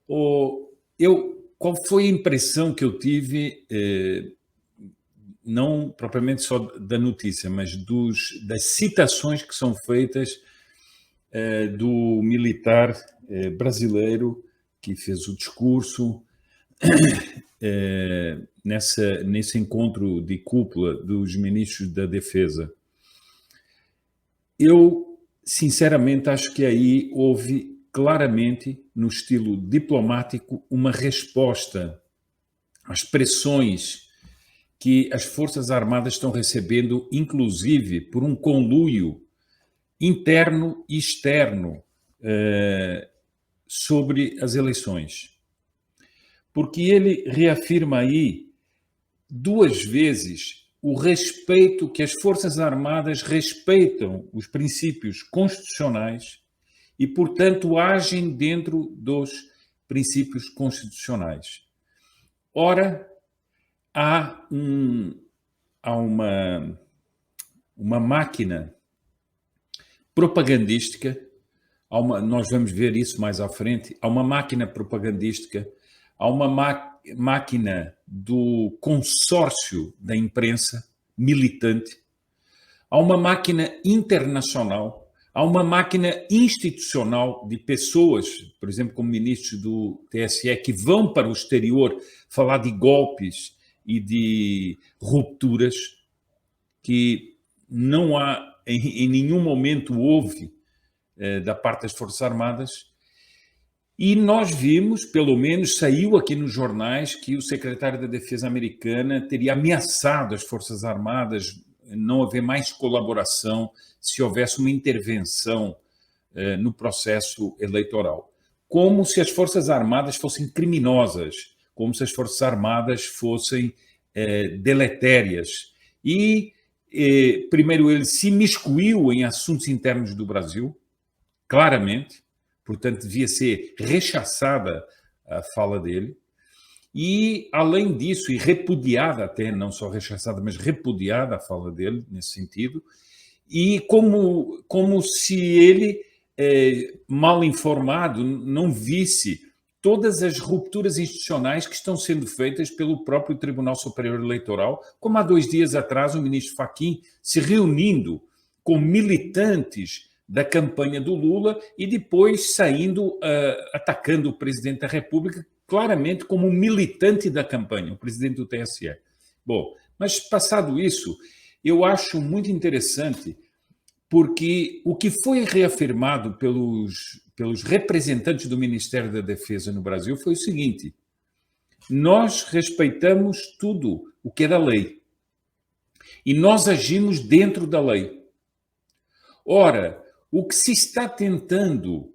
Qual foi a impressão que eu tive, não propriamente só da notícia, mas das citações que são feitas do militar brasileiro que fez o discurso nesse encontro de cúpula dos ministros da Defesa? Eu, sinceramente, acho que aí houve claramente, no estilo diplomático, uma resposta às pressões que as Forças Armadas estão recebendo, inclusive por um conluio interno e externo sobre as eleições. Porque ele reafirma aí 2 vezes o respeito que as Forças Armadas respeitam os princípios constitucionais e, portanto, agem dentro dos princípios constitucionais. Ora, há uma máquina propagandística, nós vamos ver isso mais à frente, há uma máquina propagandística, há uma máquina do consórcio da imprensa militante, há uma máquina internacional, há uma máquina institucional de pessoas, por exemplo, como ministros do TSE, que vão para o exterior falar de golpes e de rupturas, que não há, em nenhum momento houve da parte das Forças Armadas. E nós vimos, pelo menos saiu aqui nos jornais, que o secretário da Defesa americana teria ameaçado as Forças Armadas não haver mais colaboração se houvesse uma intervenção no processo eleitoral. Como se as Forças Armadas fossem criminosas, como se as Forças Armadas fossem deletérias. E, primeiro, ele se imiscuiu em assuntos internos do Brasil, claramente, portanto, devia ser rechaçada a fala dele. E, além disso, e repudiada até, não só rechaçada, mas repudiada a fala dele, nesse sentido, e como se ele, mal informado, não visse todas as rupturas institucionais que estão sendo feitas pelo próprio Tribunal Superior Eleitoral, como há 2 dias atrás o ministro Fachin se reunindo com militantes da campanha do Lula e depois saindo atacando o presidente da República, claramente como um militante da campanha, o presidente do TSE. Bom, mas passado isso, eu acho muito interessante, porque o que foi reafirmado pelos representantes do Ministério da Defesa no Brasil foi o seguinte: nós respeitamos tudo o que é da lei e nós agimos dentro da lei. Ora, o que se está tentando,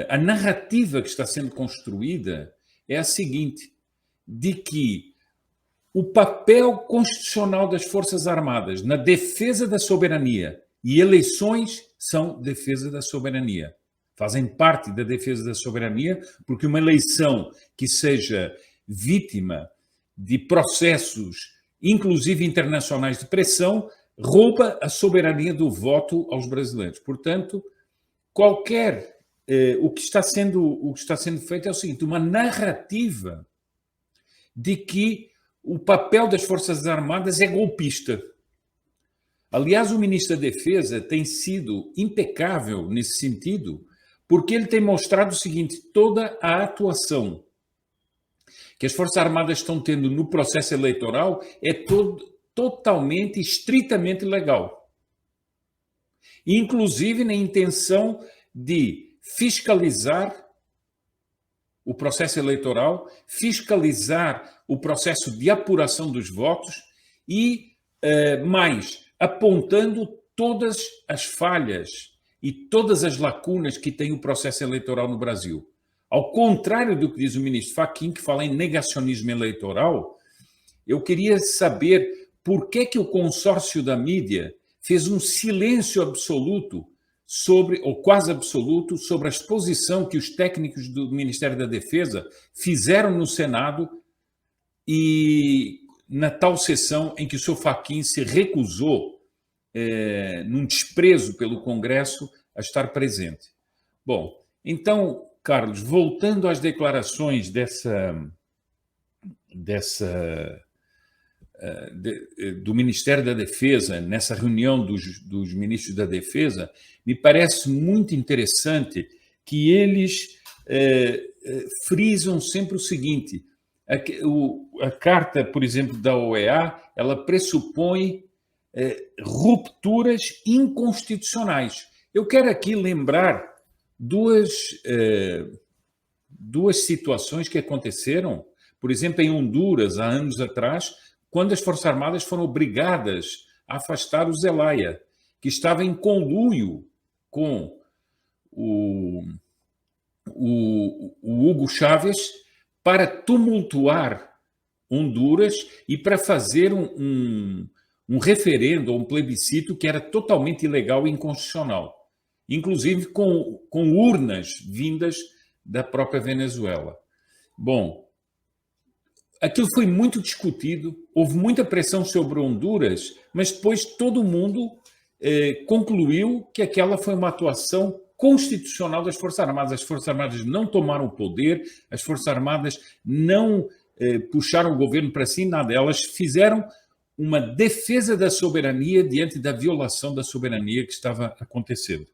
a narrativa que está sendo construída é a seguinte, de que o papel constitucional das Forças Armadas na defesa da soberania, e eleições são defesa da soberania, fazem parte da defesa da soberania, porque uma eleição que seja vítima de processos, inclusive internacionais de pressão, rouba a soberania do voto aos brasileiros. Portanto, o que está sendo feito é o seguinte, uma narrativa de que o papel das Forças Armadas é golpista. Aliás, o ministro da Defesa tem sido impecável nesse sentido, porque ele tem mostrado o seguinte, toda a atuação que as Forças Armadas estão tendo no processo eleitoral é totalmente, estritamente legal. Inclusive na intenção de fiscalizar o processo eleitoral, fiscalizar o processo de apuração dos votos e, mais, apontando todas as falhas e todas as lacunas que tem o processo eleitoral no Brasil. Ao contrário do que diz o ministro Fachin, que fala em negacionismo eleitoral, eu queria saber por que o consórcio da mídia fez um silêncio absoluto ou quase absoluto, sobre a exposição que os técnicos do Ministério da Defesa fizeram no Senado e na tal sessão em que o senhor Fachin se recusou, num desprezo pelo Congresso, a estar presente. Bom, então, Carlos, voltando às declarações do Ministério da Defesa, nessa reunião dos ministros da Defesa, me parece muito interessante que eles frisam sempre o seguinte: a carta, por exemplo, da OEA, ela pressupõe rupturas inconstitucionais. Eu quero aqui lembrar duas situações que aconteceram, por exemplo, em Honduras, há anos atrás, quando as Forças Armadas foram obrigadas a afastar o Zelaya, que estava em conluio com o Hugo Chávez para tumultuar Honduras e para fazer um referendo ou um plebiscito que era totalmente ilegal e inconstitucional, inclusive com urnas vindas da própria Venezuela. Bom, aquilo foi muito discutido, houve muita pressão sobre Honduras, mas depois todo mundo concluiu que aquela foi uma atuação constitucional das Forças Armadas. As Forças Armadas não tomaram o poder, as Forças Armadas não puxaram o governo para si, nada. Elas fizeram uma defesa da soberania diante da violação da soberania que estava acontecendo.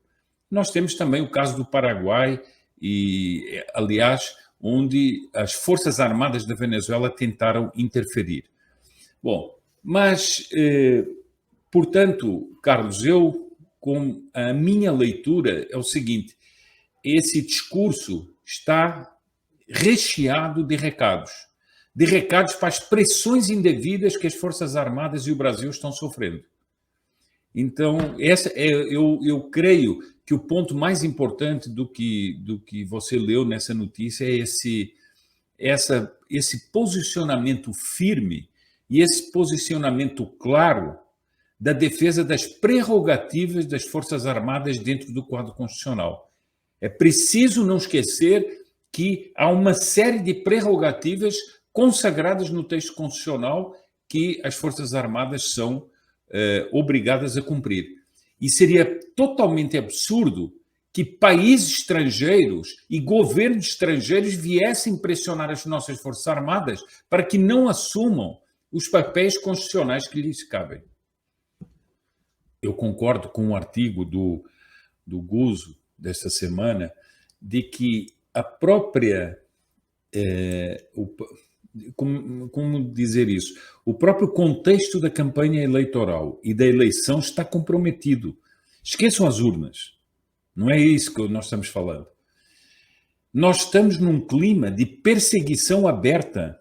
Nós temos também o caso do Paraguai, e, aliás, onde as Forças Armadas da Venezuela tentaram interferir. Bom, mas, portanto, Carlos, com a minha leitura é o seguinte: esse discurso está recheado de recados para as pressões indevidas que as Forças Armadas e o Brasil estão sofrendo. Então, eu creio que o ponto mais importante do que você leu nessa notícia é esse posicionamento firme e esse posicionamento claro da defesa das prerrogativas das Forças Armadas dentro do quadro constitucional. É preciso não esquecer que há uma série de prerrogativas consagradas no texto constitucional que as Forças Armadas são obrigadas a cumprir. E seria totalmente absurdo que países estrangeiros e governos estrangeiros viessem pressionar as nossas Forças Armadas para que não assumam os papéis constitucionais que lhes cabem. Eu concordo com um artigo do Guzzo desta semana de que a própria... como dizer isso? O próprio contexto da campanha eleitoral e da eleição está comprometido. Esqueçam as urnas. Não é isso que nós estamos falando. Nós estamos num clima de perseguição aberta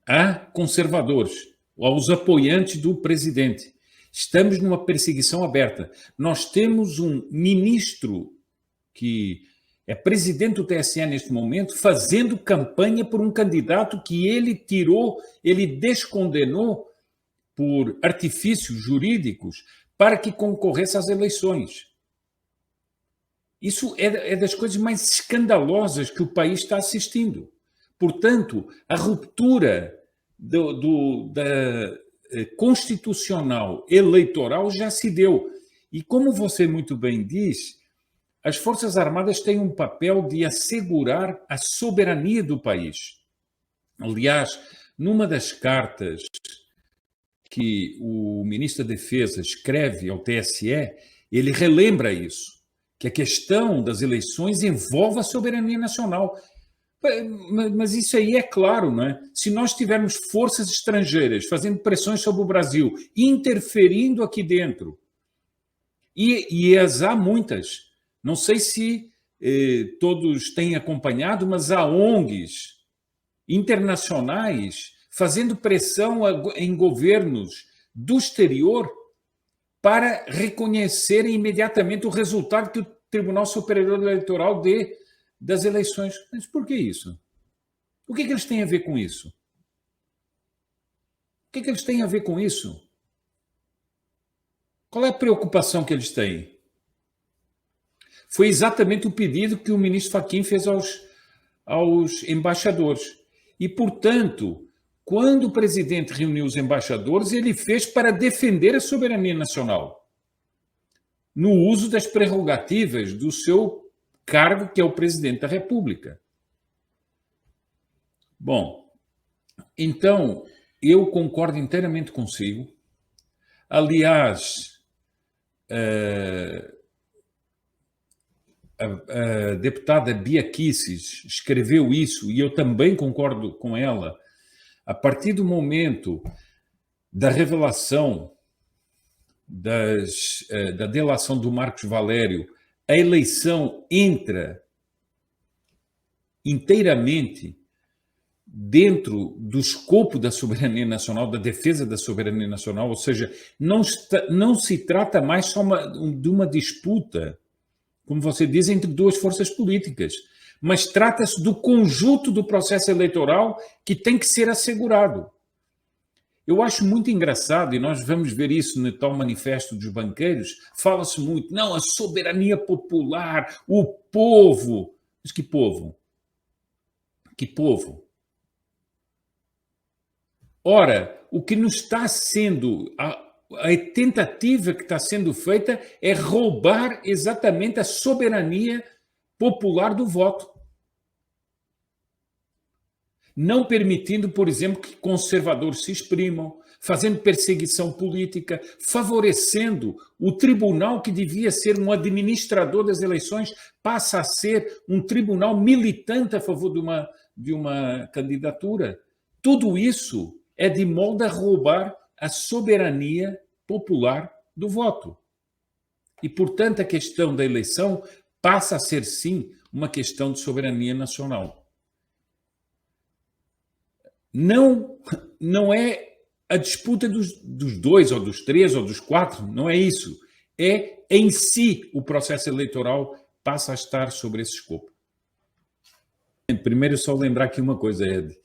a conservadores, aos apoiantes do presidente. Estamos numa perseguição aberta. Nós temos um ministro que é presidente do TSE neste momento, fazendo campanha por um candidato que ele descondenou por artifícios jurídicos para que concorresse às eleições. Isso é das coisas mais escandalosas que o país está assistindo. Portanto, a ruptura da constitucional eleitoral já se deu. E como você muito bem diz, as Forças Armadas têm um papel de assegurar a soberania do país. Aliás, numa das cartas que o ministro da Defesa escreve ao TSE, ele relembra isso, que a questão das eleições envolve a soberania nacional. Mas isso aí é claro, não é? Se nós tivermos forças estrangeiras fazendo pressões sobre o Brasil, interferindo aqui dentro, e há muitas. Não sei se todos têm acompanhado, mas há ONGs internacionais fazendo pressão em governos do exterior para reconhecerem imediatamente o resultado que o Tribunal Superior Eleitoral dê das eleições. Mas por que isso? O que eles têm a ver com isso? O que eles têm a ver com isso? Qual é a preocupação que eles têm? Foi exatamente o pedido que o ministro Fachin fez aos embaixadores. E, portanto, quando o presidente reuniu os embaixadores, ele fez para defender a soberania nacional, no uso das prerrogativas do seu cargo que é o presidente da República. Bom, então, eu concordo inteiramente consigo. Aliás, a deputada Bia Kicis escreveu isso, e eu também concordo com ela. A partir do momento da revelação da delação do Marcos Valério, a eleição entra inteiramente dentro do escopo da soberania nacional, da defesa da soberania nacional, ou seja, não se trata mais só de uma disputa, como você diz, entre duas forças políticas, mas trata-se do conjunto do processo eleitoral que tem que ser assegurado. Eu acho muito engraçado, e nós vamos ver isso no tal manifesto dos banqueiros, fala-se muito, não, a soberania popular, o povo. Mas que povo? Que povo? Ora, o que nos está sendo, a tentativa que está sendo feita é roubar exatamente a soberania popular do voto. Não permitindo, por exemplo, que conservadores se exprimam, fazendo perseguição política, favorecendo o tribunal que devia ser um administrador das eleições, passa a ser um tribunal militante a favor de uma candidatura. Tudo isso é de modo a roubar a soberania popular do voto. E, portanto, a questão da eleição passa a ser, sim, uma questão de soberania nacional. Não é a disputa dos dois, ou dos três, ou dos quatro, não é isso. É, em si, o processo eleitoral passa a estar sobre esse escopo. Primeiro, só lembrar aqui uma coisa, Ed.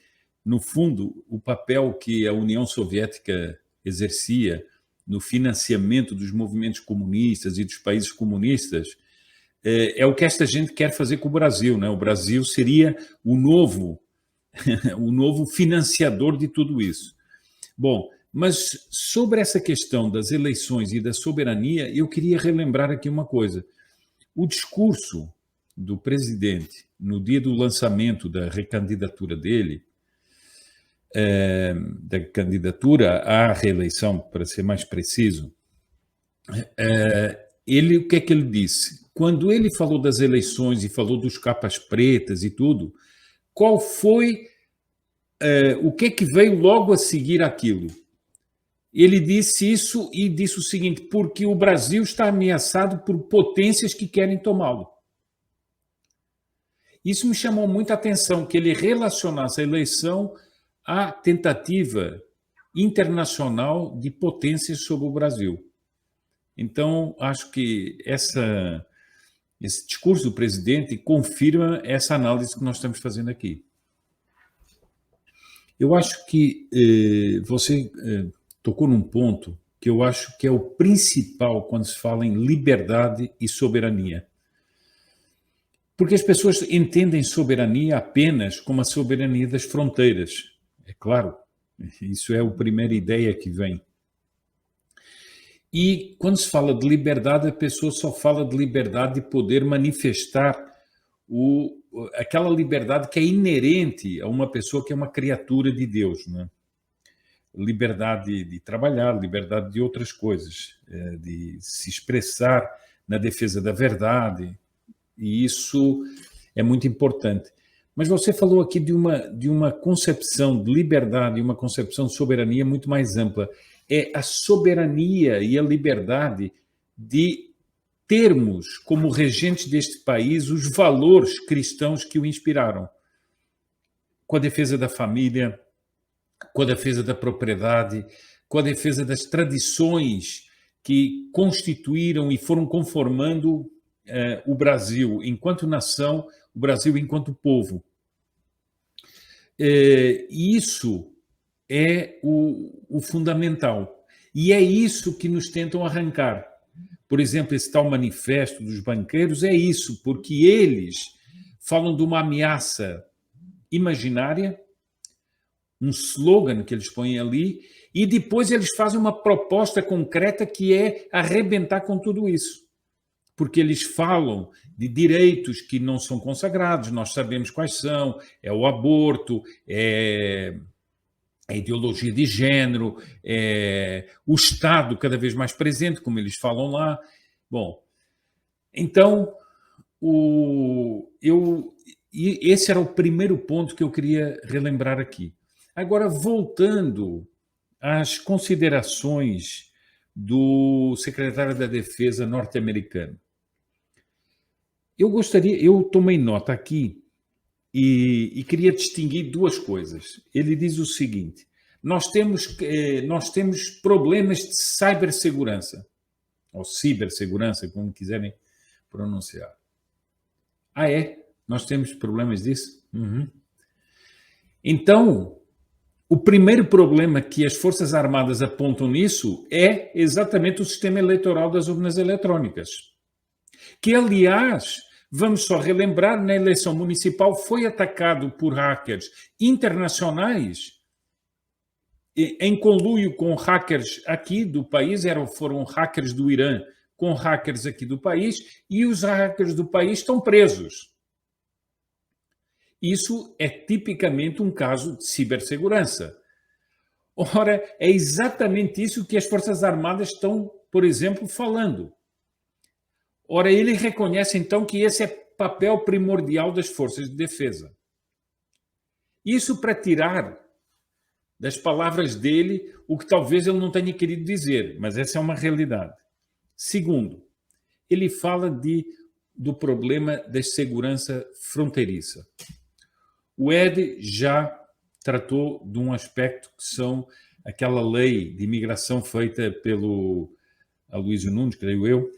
No fundo, o papel que a União Soviética exercia no financiamento dos movimentos comunistas e dos países comunistas é o que esta gente quer fazer com o Brasil, né? O Brasil seria o novo financiador de tudo isso. Bom, mas sobre essa questão das eleições e da soberania, eu queria relembrar aqui uma coisa. O discurso do presidente no dia do lançamento da recandidatura dele, da candidatura à reeleição, para ser mais preciso, o que é que ele disse? Quando ele falou das eleições e falou dos capas pretas e tudo, qual foi, o que é que veio logo a seguir aquilo? Ele disse isso e disse o seguinte, porque o Brasil está ameaçado por potências que querem tomá-lo. Isso me chamou muita atenção, que ele relacionasse a eleição à tentativa internacional de potências sobre o Brasil. Então, acho que esse discurso do presidente confirma essa análise que nós estamos fazendo aqui. Eu acho que você tocou num ponto que eu acho que é o principal quando se fala em liberdade e soberania. Porque as pessoas entendem soberania apenas como a soberania das fronteiras. É claro, isso é a primeira ideia que vem. E quando se fala de liberdade, a pessoa só fala de liberdade de poder manifestar aquela liberdade que é inerente a uma pessoa que é uma criatura de Deus, né? Liberdade de trabalhar, liberdade de outras coisas, de se expressar na defesa da verdade, e isso é muito importante. Mas você falou aqui de uma concepção de liberdade e uma concepção de soberania muito mais ampla. É a soberania e a liberdade de termos como regentes deste país os valores cristãos que o inspiraram, com a defesa da família, com a defesa da propriedade, com a defesa das tradições que constituíram e foram conformando o Brasil enquanto nação, o Brasil enquanto povo. Isso é o fundamental. E é isso que nos tentam arrancar. Por exemplo, esse tal manifesto dos banqueiros é isso, porque eles falam de uma ameaça imaginária, um slogan que eles põem ali, e depois eles fazem uma proposta concreta que é arrebentar com tudo isso. porque eles falam de direitos que não são consagrados, nós sabemos quais são, é o aborto, é a ideologia de género, é o Estado cada vez mais presente, como eles falam lá. Bom, então, esse era o primeiro ponto que eu queria relembrar aqui. Agora, voltando às considerações do secretário da Defesa norte-americano. Eu tomei nota aqui e queria distinguir duas coisas. Ele diz o seguinte: nós temos problemas de cibersegurança, ou cibersegurança, como quiserem pronunciar. Ah, é? Nós temos problemas disso? Uhum. Então, o primeiro problema que as Forças Armadas apontam nisso é exatamente o sistema eleitoral das urnas eletrônicas, que, aliás, vamos só relembrar, na eleição municipal foi atacado por hackers internacionais, em conluio com hackers aqui do país, foram hackers do Irã com hackers aqui do país, e os hackers do país estão presos. Isso é tipicamente um caso de cibersegurança. Ora, é exatamente isso que as Forças Armadas estão, por exemplo, falando. Ora, ele reconhece, então, que esse é papel primordial das forças de defesa. Isso para tirar das palavras dele o que talvez ele não tenha querido dizer, mas essa é uma realidade. Segundo, ele fala do problema da segurança fronteiriça. O Ed já tratou de um aspecto que são aquela lei de imigração feita pelo Aloysio Nunes, creio eu,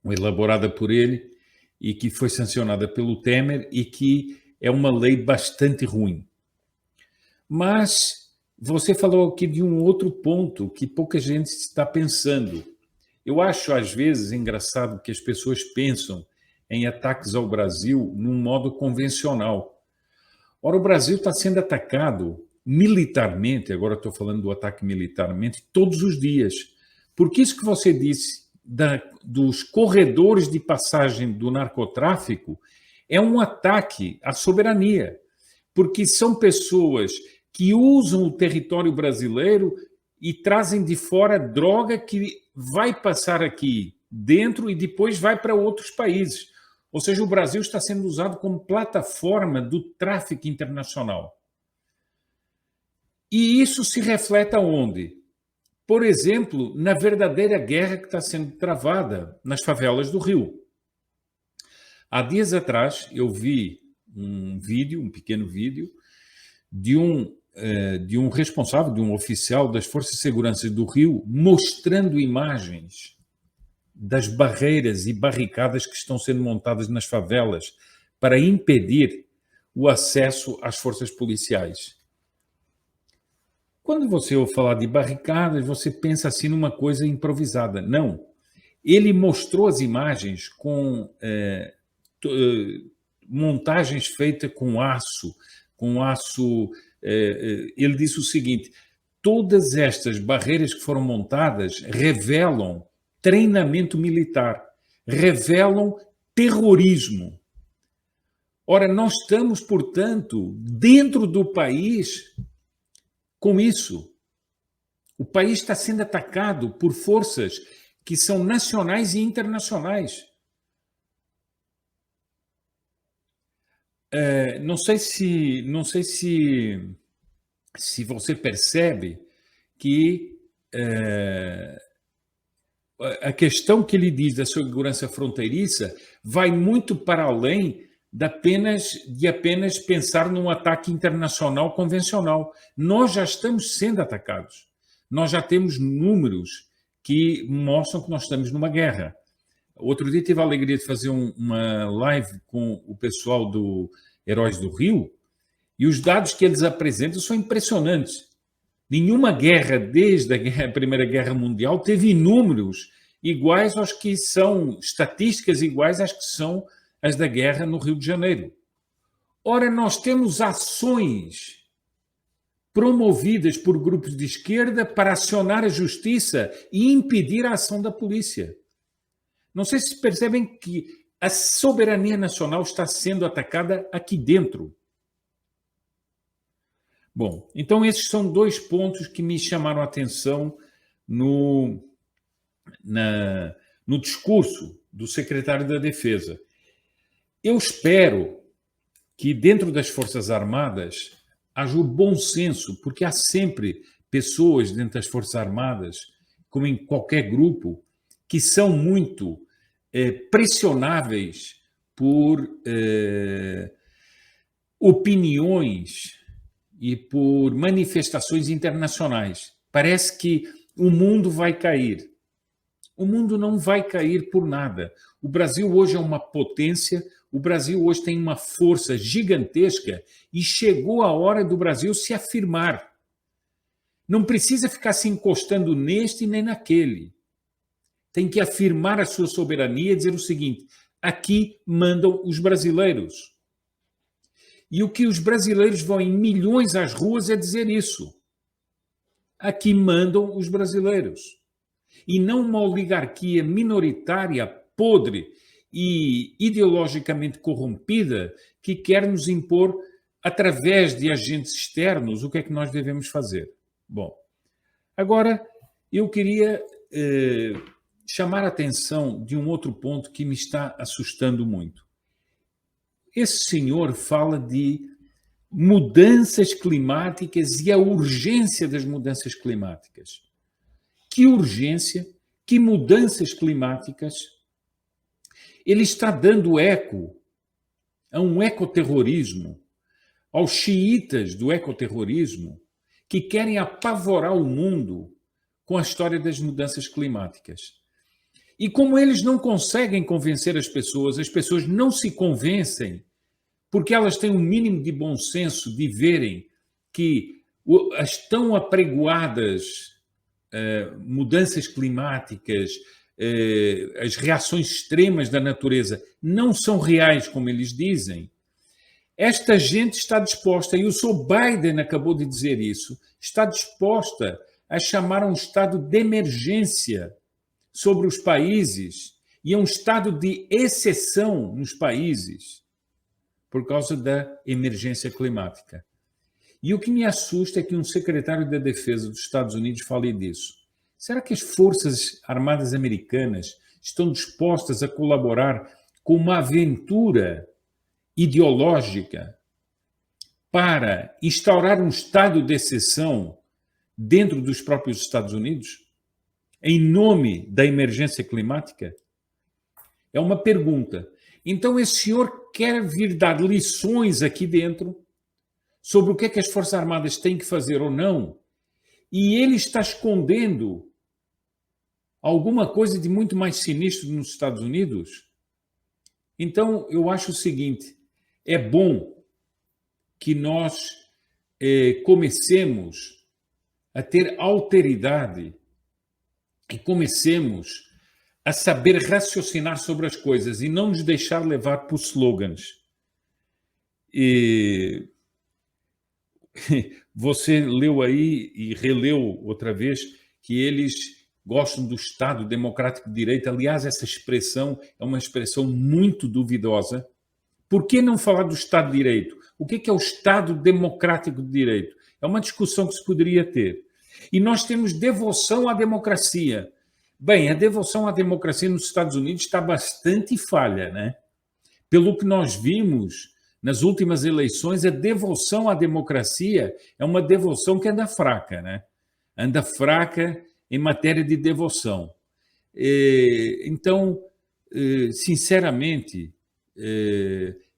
elaborada por ele, e que foi sancionada pelo Temer, e que é uma lei bastante ruim. Mas você falou aqui de um outro ponto que pouca gente está pensando. Eu acho, às vezes, engraçado que as pessoas pensam em ataques ao Brasil num modo convencional. Ora, o Brasil está sendo atacado militarmente, agora estou falando do ataque militarmente, todos os dias. Porque isso que você disse dos corredores de passagem do narcotráfico é um ataque à soberania, porque são pessoas que usam o território brasileiro e trazem de fora droga que vai passar aqui dentro e depois vai para outros países. Ou seja, o Brasil está sendo usado como plataforma do tráfico internacional. E isso se reflete aonde? Por exemplo, na verdadeira guerra que está sendo travada nas favelas do Rio. Há dias atrás, eu vi um pequeno vídeo, de um responsável, de um oficial das Forças de Segurança do Rio, mostrando imagens das barreiras e barricadas que estão sendo montadas nas favelas para impedir o acesso às forças policiais. Quando você ouve falar de barricadas, você pensa assim numa coisa improvisada. Não. Ele mostrou as imagens com montagens feitas com aço. Ele disse o seguinte: todas estas barreiras que foram montadas revelam treinamento militar, revelam terrorismo. Ora, nós estamos, portanto, dentro do país com isso. O país está sendo atacado por forças que são nacionais e internacionais. Não sei se você percebe que a questão que ele diz da segurança fronteiriça vai muito para além de apenas pensar num ataque internacional convencional. Nós já estamos sendo atacados. Nós já temos números que mostram que nós estamos numa guerra. Outro dia tive a alegria de fazer uma live com o pessoal do Heróis do Rio, e os dados que eles apresentam são impressionantes. Nenhuma guerra, desde a Primeira Guerra Mundial, teve números iguais aos que são, estatísticas iguais às que são as da guerra no Rio de Janeiro. Ora, nós temos ações promovidas por grupos de esquerda para acionar a justiça e impedir a ação da polícia. Não sei se percebem que a soberania nacional está sendo atacada aqui dentro. Bom, então esses são dois pontos que me chamaram a atenção no discurso do secretário da Defesa. Eu espero que dentro das Forças Armadas haja o bom senso, porque há sempre pessoas dentro das Forças Armadas, como em qualquer grupo, que são muito pressionáveis por opiniões e por manifestações internacionais. Parece que o mundo vai cair. O mundo não vai cair por nada. O Brasil hoje é uma potência, o Brasil hoje tem uma força gigantesca e chegou a hora do Brasil se afirmar. Não precisa ficar se encostando neste nem naquele. Tem que afirmar a sua soberania e dizer o seguinte: aqui mandam os brasileiros. E o que os brasileiros vão em milhões às ruas é dizer isso. Aqui mandam os brasileiros. E não uma oligarquia minoritária, podre e ideologicamente corrompida que quer nos impor, através de agentes externos, o que é que nós devemos fazer. Bom, agora eu queria chamar a atenção de um outro ponto que me está assustando muito. Esse senhor fala de mudanças climáticas e a urgência das mudanças climáticas. Que urgência, que mudanças climáticas? Ele está dando eco a um ecoterrorismo, aos xiitas do ecoterrorismo, que querem apavorar o mundo com a história das mudanças climáticas. E como eles não conseguem convencer as pessoas não se convencem, porque elas têm um mínimo de bom senso de verem que as tão apregoadas mudanças climáticas, as reações extremas da natureza não são reais, como eles dizem. Esta gente está disposta, e o Sr. Biden acabou de dizer isso, está disposta a chamar a um estado de emergência sobre os países e a um estado de exceção nos países por causa da emergência climática. E o que me assusta é que um secretário da Defesa dos Estados Unidos fale disso. Será que as Forças Armadas Americanas estão dispostas a colaborar com uma aventura ideológica para instaurar um estado de exceção dentro dos próprios Estados Unidos, em nome da emergência climática? É uma pergunta. Então, esse senhor quer vir dar lições aqui dentro sobre o que é que as Forças Armadas têm que fazer ou não, e ele está escondendo alguma coisa de muito mais sinistro nos Estados Unidos? Então, eu acho o seguinte: é bom que nós comecemos a ter alteridade e comecemos a saber raciocinar sobre as coisas e não nos deixar levar por slogans. E você leu aí e releu outra vez que eles gostam do Estado Democrático de Direito. Aliás, essa expressão é uma expressão muito duvidosa. Por que não falar do Estado de Direito? O que é o Estado Democrático de Direito? É uma discussão que se poderia ter. E nós temos devoção à democracia. Bem, a devoção à democracia nos Estados Unidos está bastante falha, né? Pelo que nós vimos nas últimas eleições, a devoção à democracia é uma devoção que anda fraca, né? Anda fraca em matéria de devoção. Então, sinceramente,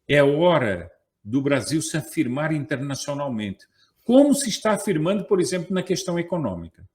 é hora do Brasil se afirmar internacionalmente, como se está afirmando, por exemplo, na questão econômica.